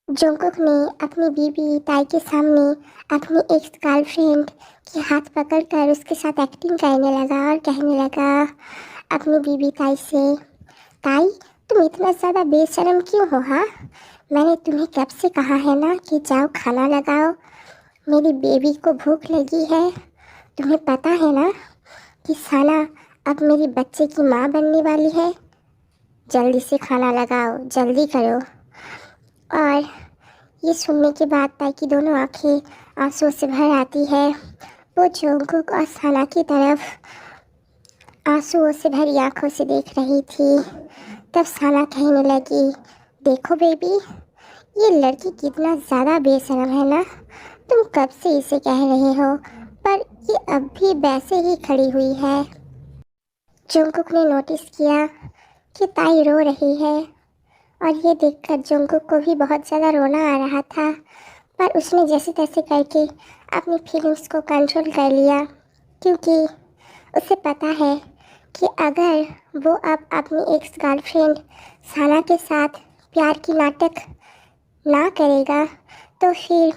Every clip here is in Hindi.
जोंगकुक ने अपनी बीवी ताई के सामने अपनी एक्स गर्लफ्रेंड के हाथ पकड़कर उसके साथ एक्टिंग करने लगा और कहने लगा अपनी बीवी ताई से, ताई तुम इतना ज़्यादा बेशर्म क्यों हो? हाँ, मैंने तुम्हें कब से कहा है ना कि जाओ खाना लगाओ, मेरी बेबी को भूख लगी है। तुम्हें पता है ना कि साना अब मेरी बच्चे की माँ बनने वाली है। जल्दी से खाना लगाओ, जल्दी करो। और ये सुनने के बाद ताई की दोनों आंखें आंसुओं से भर आती है। वो जोंगकुक और साना की तरफ आंसुओं से भरी आंखों से देख रही थी। तब साना कहने लगी, देखो बेबी, ये लड़की कितना ज़्यादा बेशर्म है ना। तुम कब से इसे कह रहे हो, पर ये अब भी वैसे ही खड़ी हुई है। जोंगकुक ने नोटिस किया कि ताई रो रही है और ये देखकर जोंगकुक को भी बहुत ज़्यादा रोना आ रहा था, पर उसने जैसे तैसे करके अपनी फीलिंग्स को कंट्रोल कर लिया, क्योंकि उसे पता है कि अगर वो अब अपनी एक्स गर्लफ्रेंड साना के साथ प्यार की नाटक ना करेगा तो फिर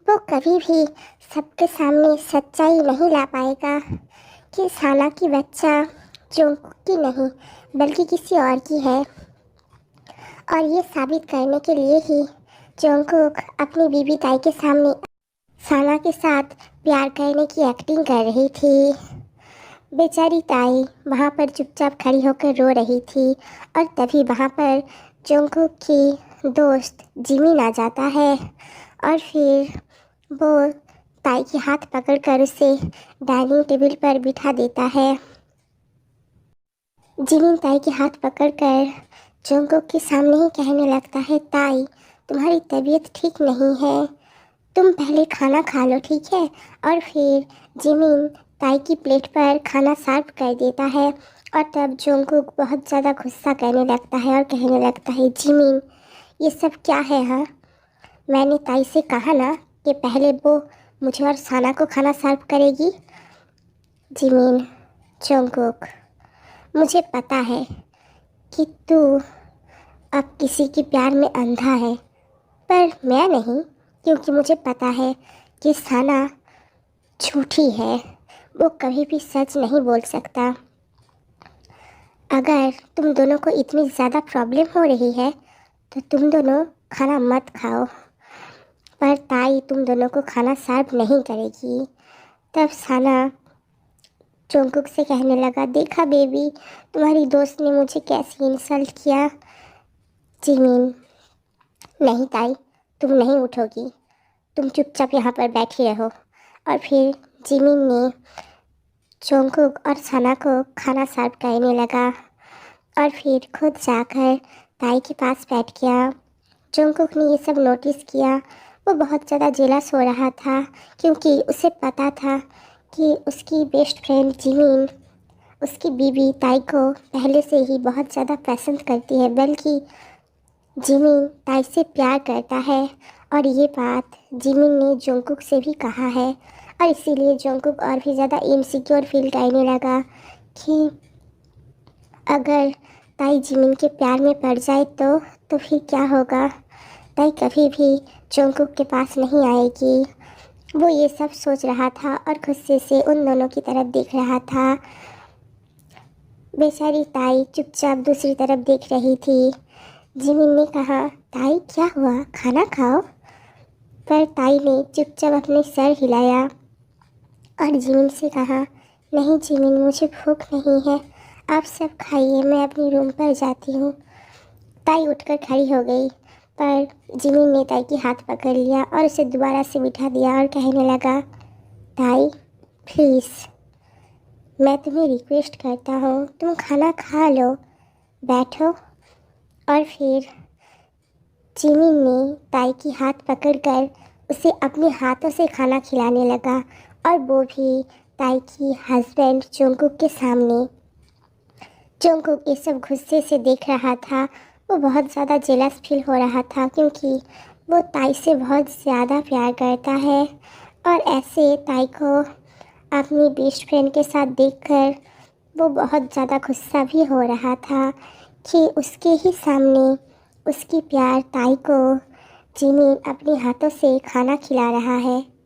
वो कभी भी सबके सामने सच्चाई नहीं ला पाएगा कि साना की बच्चा जोंगकुक की नहीं बल्कि किसी और की है। और ये साबित करने के लिए ही जोंगकुक अपनी बीबी ताई के सामने साना के साथ प्यार करने की एक्टिंग कर रही थी। बेचारी ताई वहाँ पर चुपचाप खड़ी होकर रो रही थी और तभी वहाँ पर जोंगकुक की दोस्त जिमिन आ जाता है और फिर वो ताई के हाथ पकड़कर उसे डाइनिंग टेबल पर बिठा देता है। जिमिन ताई के हाथ पकड़कर जोंगकुक के सामने ही कहने लगता है, ताई तुम्हारी तबीयत ठीक नहीं है, तुम पहले खाना खा लो, ठीक है। और फिर जिमिन ताई की प्लेट पर खाना सर्व कर देता है और तब जोंगकुक बहुत ज़्यादा गुस्सा करने लगता है और कहने लगता है, जिमिन ये सब क्या है? हाँ, मैंने ताई से कहा ना कि पहले वो मुझे और साना को खाना सर्व करेगी। जिमिन, जोंगकुक, मुझे पता है कि तू अब किसी के प्यार में अंधा है, पर मैं नहीं, क्योंकि मुझे पता है कि साना झूठी है, वो कभी भी सच नहीं बोल सकता। अगर तुम दोनों को इतनी ज़्यादा प्रॉब्लम हो रही है तो तुम दोनों खाना मत खाओ, पर ताई तुम दोनों को खाना सर्व नहीं करेगी। तब साना जोंगकुक से कहने लगा, देखा बेबी, तुम्हारी दोस्त ने मुझे कैसे इंसल्ट किया। जिमिन, नहीं ताई, तुम नहीं उठोगी, तुम चुपचाप यहाँ पर बैठी रहो। और फिर जिमिन ने जोंगकुक और साना को खाना सर्व करने लगा और फिर खुद जाकर ताई के पास बैठ गया। जोंगकुक ने ये सब नोटिस किया। वो बहुत ज़्यादा जेलस हो रहा था, क्योंकि उसे पता था कि उसकी बेस्ट फ्रेंड जिमिन उसकी बीवी ताई को पहले से ही बहुत ज़्यादा पसंद करती है, बल्कि जिमिन ताई से प्यार करता है। और ये बात जिमिन ने जोंगकुक से भी कहा है और इसीलिए जोंगकुक और भी ज़्यादा इनसिक्योर फील करने लगा कि अगर ताई जिमिन के प्यार में पड़ जाए तो फिर क्या होगा। ताई कभी भी जोंगकुक के पास नहीं आएगी। वो ये सब सोच रहा था और गुस्से से उन दोनों की तरफ देख रहा था। बेचारी ताई चुपचाप दूसरी तरफ देख रही थी। जिमिन ने कहा, ताई क्या हुआ, खाना खाओ। पर ताई ने चुपचाप अपने सर हिलाया और जिमिन से कहा, नहीं जिमिन, मुझे भूख नहीं है, आप सब खाइए, मैं अपने रूम पर जाती हूँ। ताई उठकर खड़ी हो गई, पर जिमिन ने ताई के हाथ पकड़ लिया और उसे दोबारा से बिठा दिया और कहने लगा, ताई प्लीज़, मैं तुम्हें रिक्वेस्ट करता हूँ, तुम खाना खा लो, बैठो। और फिर जिमिन ने ताई की हाथ पकड़कर उसे अपने हाथों से खाना खिलाने लगा और वो भी ताई की हस्बैंड जोंगकुक के सामने। जोंगकुक ये सब गुस्से से देख रहा था। वो बहुत ज़्यादा जेलस फील हो रहा था, क्योंकि वो ताई से बहुत ज़्यादा प्यार करता है और ऐसे ताई को अपनी बेस्ट फ्रेंड के साथ देखकर वो बहुत ज़्यादा गुस्सा भी हो रहा था कि उसके ही सामने उसकी प्यार ताई को जिमिन अपने हाथों से खाना खिला रहा है।